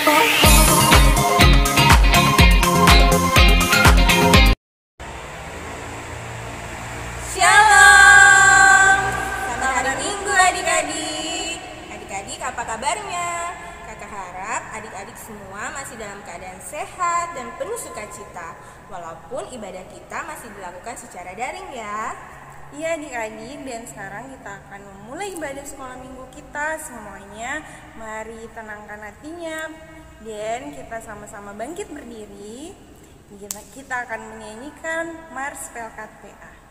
Shalom, selamat hari Minggu adik-adik. Adik-adik apa kabarnya? Kakak harap adik-adik semua masih dalam keadaan sehat dan penuh sukacita, walaupun ibadah kita masih dilakukan secara daring ya. Iya adik-adik, dan sekarang kita akan memulai ibadah sekolah minggu kita. Semuanya mari tenangkan hatinya dan kita sama-sama bangkit berdiri. Kita akan menyanyikan Mars Pelkat PA.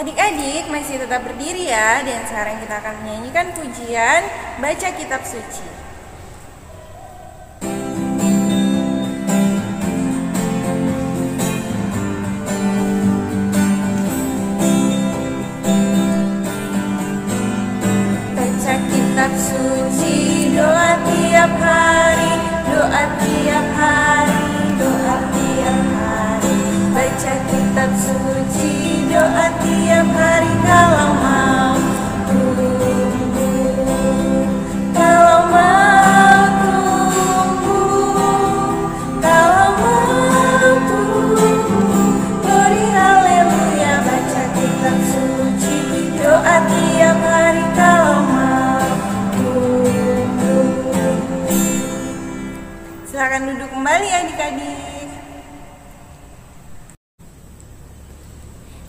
Adik-adik masih tetap berdiri ya, dan sekarang kita akan menyanyikan pujian Baca Kitab Suci. Baca kitab suci, doa tiap hari, doa tiap hari, doa tiap hari. Baca kitab suci, doa tiap hari kalau mau tunggu, kalau mau tunggu, kalau mau tunggu. Glory haleluya, baca kitab suci, doa tiap hari kalau mau tunggu. Silakan duduk kembali adik-adik.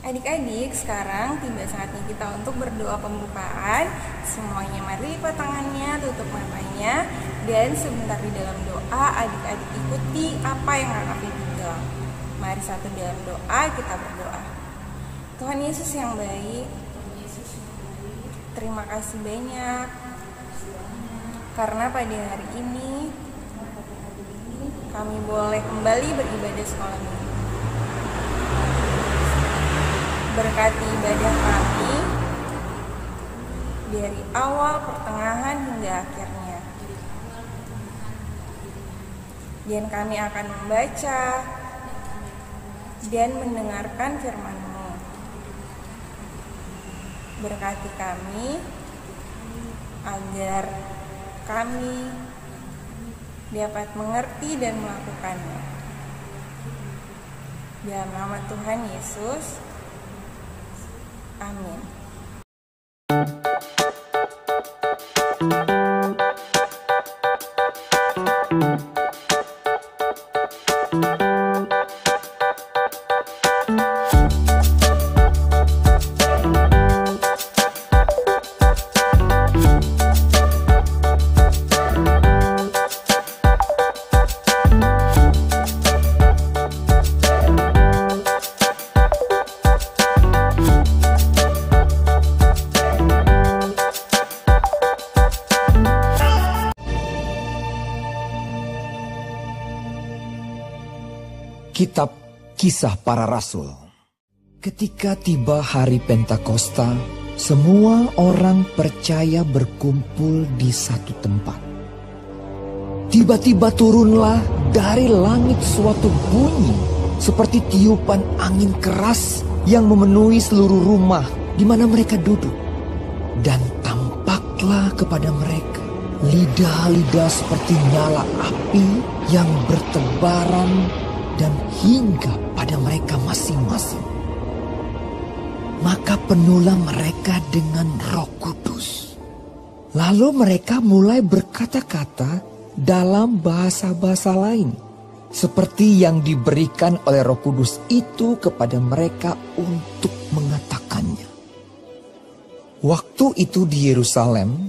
Adik-adik, sekarang tiba saatnya kita untuk berdoa pembukaan. Semuanya mari lipat tangannya, tutup matanya, dan sebentar di dalam doa adik-adik ikuti apa yang kakak bilang. Mari satu dalam doa, kita berdoa. Tuhan Yesus yang baik, terima kasih banyak karena pada hari ini kami boleh kembali beribadah sekolah minggu. Berkati ibadah kami dari awal, pertengahan, hingga akhirnya. Dan kami akan membaca dan mendengarkan firman-Mu. Berkati kami agar kami dapat mengerti dan melakukannya. Dalam nama Tuhan Yesus, amin. Kitab Kisah Para Rasul. Ketika tiba hari Pentakosta, semua orang percaya berkumpul di satu tempat. Tiba-tiba turunlah dari langit suatu bunyi seperti tiupan angin keras yang memenuhi seluruh rumah di mana mereka duduk. Dan tampaklah kepada mereka lidah-lidah seperti nyala api yang bertebaran dan hinggap pada mereka masing-masing. Maka penuhlah mereka dengan Roh Kudus. Lalu mereka mulai berkata-kata dalam bahasa-bahasa lain, seperti yang diberikan oleh Roh Kudus itu kepada mereka untuk mengatakannya. Waktu itu di Yerusalem,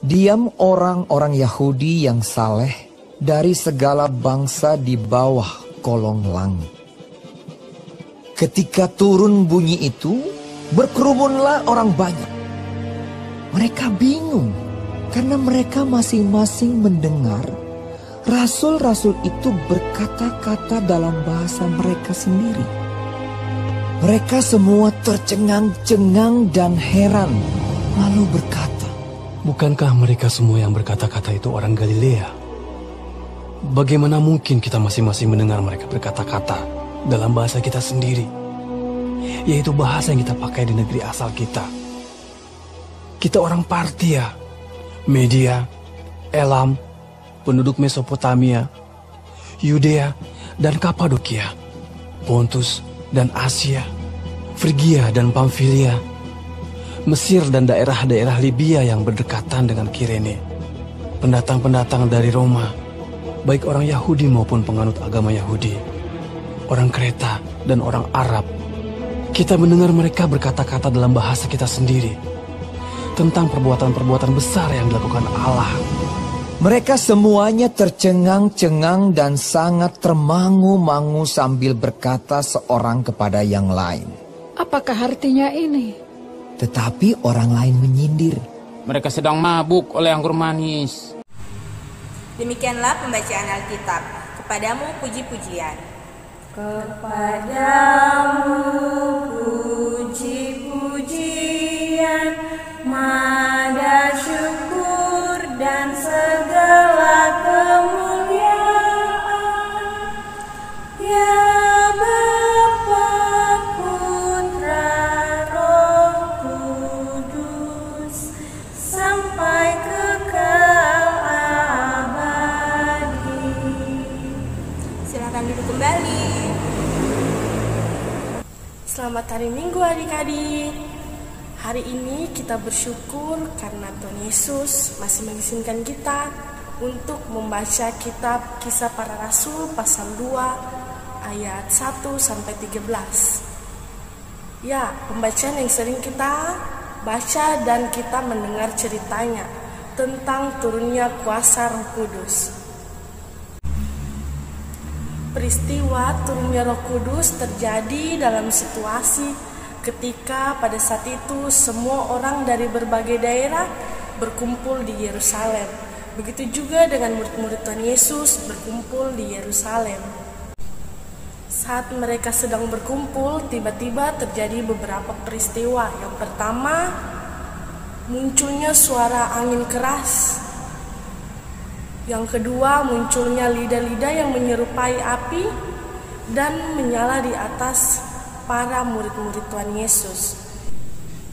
diam orang-orang Yahudi yang saleh dari segala bangsa di bawah kolong langit. Ketika turun bunyi itu, berkerumunlah orang banyak. Mereka bingung karena mereka masing-masing mendengar rasul-rasul itu berkata-kata dalam bahasa mereka sendiri. Mereka semua tercengang-cengang dan heran, lalu berkata, "Bukankah mereka semua yang berkata-kata itu orang Galilea? Bagaimana mungkin kita masing-masing mendengar mereka berkata-kata dalam bahasa kita sendiri, yaitu bahasa yang kita pakai di negeri asal kita? Kita orang Partia, Media, Elam, penduduk Mesopotamia, Yudea dan Kapadokia, Pontus dan Asia, Frigia dan Pamfilia, Mesir dan daerah-daerah Libya yang berdekatan dengan Kirene, pendatang-pendatang dari Roma, baik orang Yahudi maupun penganut agama Yahudi, orang Kreta dan orang Arab. Kita mendengar mereka berkata-kata dalam bahasa kita sendiri tentang perbuatan-perbuatan besar yang dilakukan Allah." Mereka semuanya tercengang-cengang dan sangat termangu-mangu sambil berkata seorang kepada yang lain, "Apakah artinya ini?" Tetapi orang lain menyindir, "Mereka sedang mabuk oleh anggur manis." Demikianlah pembacaan Alkitab. Kepadamu puji-pujian. Kepadamu puji-pujian, mada syukur dan segala kemuliaan, ya Bapa, Putra, Roh Kudus, sampai kekal abadi. Silakan duduk kembali. Selamat hari Minggu adik-adik. Hari ini kita bersyukur karena Tuhan Yesus masih mengizinkan kita untuk membaca kitab Kisah Para Rasul pasal 2 ayat 1-13. Ya, pembacaan yang sering kita baca dan kita mendengar ceritanya tentang turunnya kuasa Roh Kudus. Peristiwa turunnya Roh Kudus terjadi dalam situasi ketika pada saat itu semua orang dari berbagai daerah berkumpul di Yerusalem. Begitu juga dengan murid-murid Tuhan Yesus berkumpul di Yerusalem. Saat mereka sedang berkumpul, tiba-tiba terjadi beberapa peristiwa. Yang pertama, munculnya suara angin keras. Yang kedua, munculnya lidah-lidah yang menyerupai api dan menyala di atas para murid-murid Tuhan Yesus.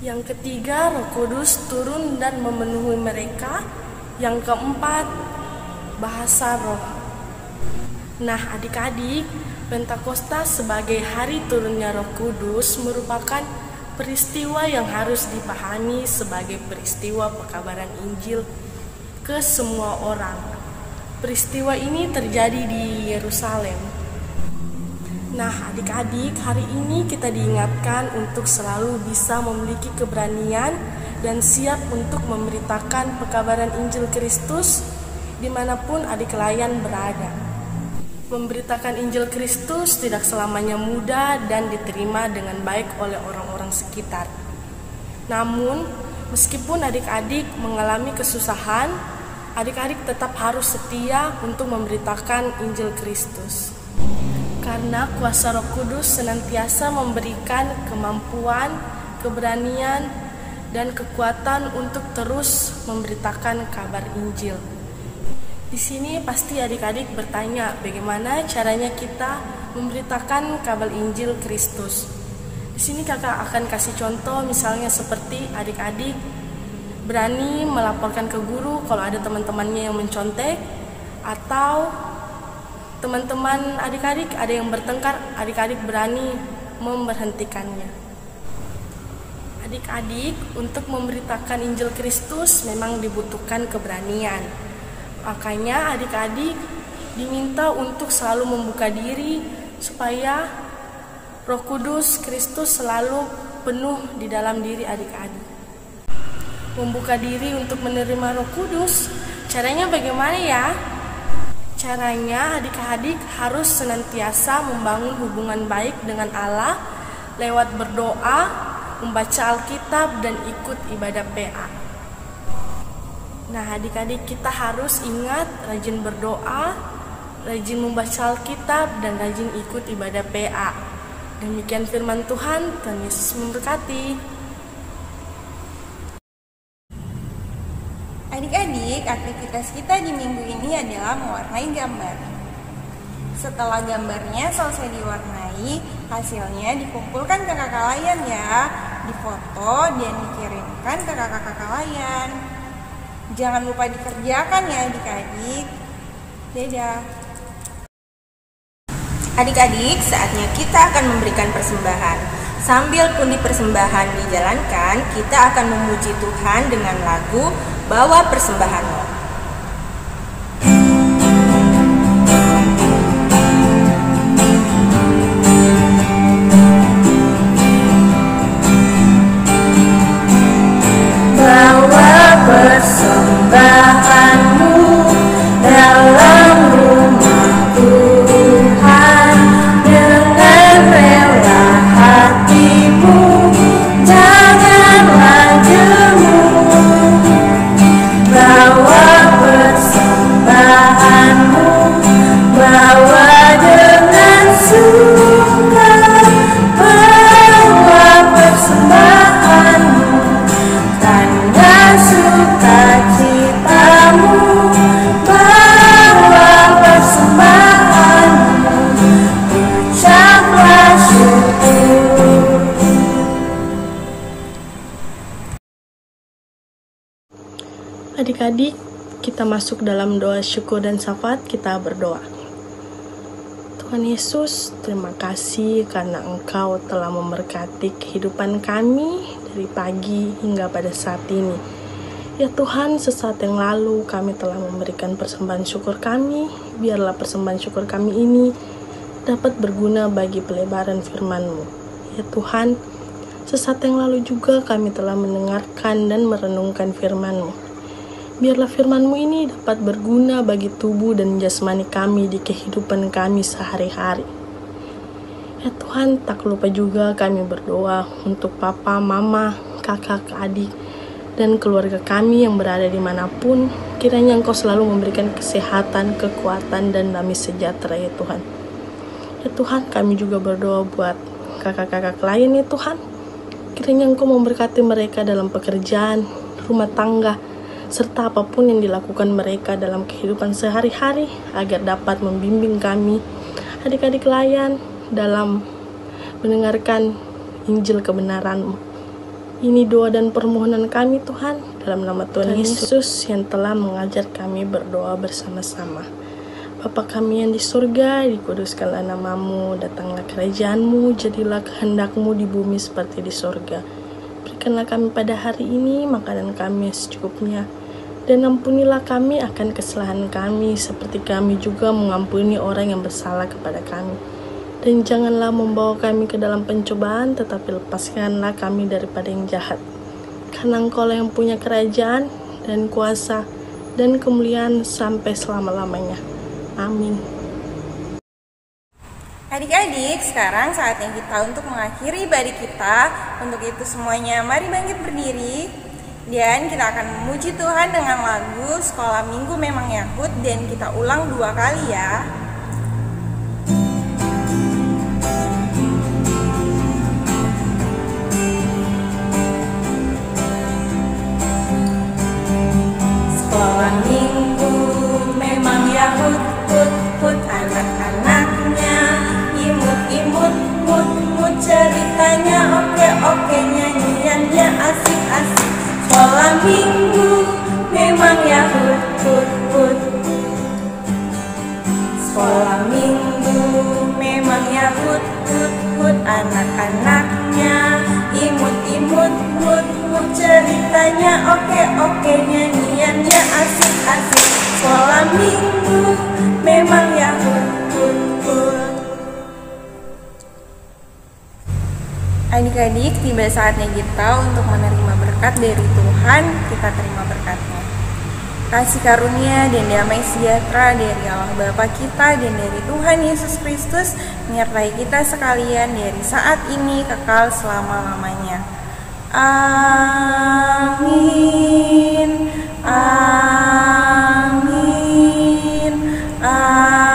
Yang ketiga, Roh Kudus turun dan memenuhi mereka. Yang keempat, bahasa roh. Nah, adik-adik, Pentakosta sebagai hari turunnya Roh Kudus merupakan peristiwa yang harus dipahami sebagai peristiwa pekabaran Injil ke semua orang. Peristiwa ini terjadi di Yerusalem. Nah, adik-adik, hari ini kita diingatkan untuk selalu bisa memiliki keberanian dan siap untuk memberitakan pekabaran Injil Kristus dimanapun adik layan berada. Memberitakan Injil Kristus tidak selamanya mudah dan diterima dengan baik oleh orang-orang sekitar. Namun, meskipun adik-adik mengalami kesusahan, adik-adik tetap harus setia untuk memberitakan Injil Kristus. Karena kuasa Roh Kudus senantiasa memberikan kemampuan, keberanian, dan kekuatan untuk terus memberitakan kabar Injil. Di sini pasti adik-adik bertanya, bagaimana caranya kita memberitakan kabar Injil Kristus. Di sini kakak akan kasih contoh, misalnya seperti adik-adik berani melaporkan ke guru kalau ada teman-temannya yang mencontek, atau teman-teman adik-adik ada yang bertengkar, adik-adik berani memberhentikannya. Adik-adik, untuk memberitakan Injil Kristus memang dibutuhkan keberanian. Makanya adik-adik diminta untuk selalu membuka diri supaya Roh Kudus Kristus selalu penuh di dalam diri adik-adik. Membuka diri untuk menerima Roh Kudus, caranya bagaimana ya? Caranya adik-adik harus senantiasa membangun hubungan baik dengan Allah lewat berdoa, membaca Alkitab, dan ikut ibadah PA. Nah, adik-adik kita harus ingat rajin berdoa, rajin membaca Alkitab, dan rajin ikut ibadah PA. Demikian firman Tuhan, Tuhan Yesus memberkati. Adik-adik, aktivitas kita di minggu ini adalah mewarnai gambar. Setelah gambarnya selesai diwarnai, hasilnya dikumpulkan ke kakak layan ya, difoto dan dikirimkan ke kakak-kakak layan. Jangan lupa dikerjakan ya adik-adik. Dadah. Adik-adik, saatnya kita akan memberikan persembahan. Sambil pundi persembahan dijalankan, kita akan memuji Tuhan dengan lagu Bawa Persembahanmu. Bawa persembahanmu dalam rumah Tuhan dengan rela hatimu, janganlah jemu. Bawa persembahanmu, bawa dengan suka, bawa persembahanmu, tanda sukacitamu, bawa persembahanmu, ucaplah syukur. Adik-adik, kita masuk dalam doa syukur dan syafaat. Kita berdoa. Tuhan Yesus, terima kasih karena Engkau telah memberkati kehidupan kami dari pagi hingga pada saat ini. Ya Tuhan, sesaat yang lalu kami telah memberikan persembahan syukur kami. Biarlah persembahan syukur kami ini dapat berguna bagi pelebaran firman-Mu. Ya Tuhan, sesaat yang lalu juga kami telah mendengarkan dan merenungkan firman-Mu. Biarlah firman-Mu ini dapat berguna bagi tubuh dan jasmani kami di kehidupan kami sehari-hari. Ya Tuhan, tak lupa juga kami berdoa untuk papa, mama, kakak, adik, dan keluarga kami yang berada dimanapun. Kiranya Engkau selalu memberikan kesehatan, kekuatan, dan damai sejahtera ya Tuhan. Ya Tuhan, kami juga berdoa buat kakak-kakak lain ya Tuhan. Kiranya Engkau memberkati mereka dalam pekerjaan, rumah tangga, serta apapun yang dilakukan mereka dalam kehidupan sehari-hari, agar dapat membimbing kami, adik-adik layan, dalam mendengarkan Injil kebenaran-Mu. Ini doa dan permohonan kami Tuhan, dalam nama Tuhan Yesus yang telah mengajar kami berdoa bersama-sama. Bapa kami yang di surga, dikuduskanlah nama-Mu, datanglah kerajaan-Mu, jadilah kehendak-Mu di bumi seperti di surga. Berikanlah kami pada hari ini makanan kami secukupnya, dan ampunilah kami akan kesalahan kami, seperti kami juga mengampuni orang yang bersalah kepada kami. Dan janganlah membawa kami ke dalam pencobaan, tetapi lepaskanlah kami daripada yang jahat. Karena Engkau-lah yang punya kerajaan, dan kuasa, dan kemuliaan sampai selama-lamanya. Amin. Adik-adik, sekarang saatnya kita untuk mengakhiri ibadah kita. Untuk itu semuanya, mari bangkit berdiri. Dan kita akan memuji Tuhan dengan lagu Sekolah Minggu Memang Yahud, dan kita ulang 2 kali ya. minggu memangnya hut hut hut anak-anaknya, imut imut hut hut ceritanya, oke oke nyanyiannya asik asik. Sekolah minggu memang ya hut hut hut. Adik-adik, tiba saatnya kita untuk menerima berkat dari Tuhan. Kita terima berkatnya. Kasih karunia dan damai sejahtera dari Allah Bapa kita dan dari Tuhan Yesus Kristus menyertai kita sekalian dari saat ini kekal selama-lamanya. Amin. Amin. Amin.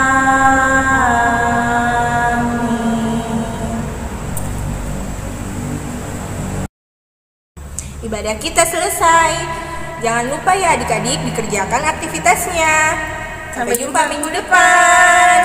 Ibadah kita selesai. Jangan lupa ya adik-adik dikerjakan aktivitasnya. Sampai jumpa minggu depan.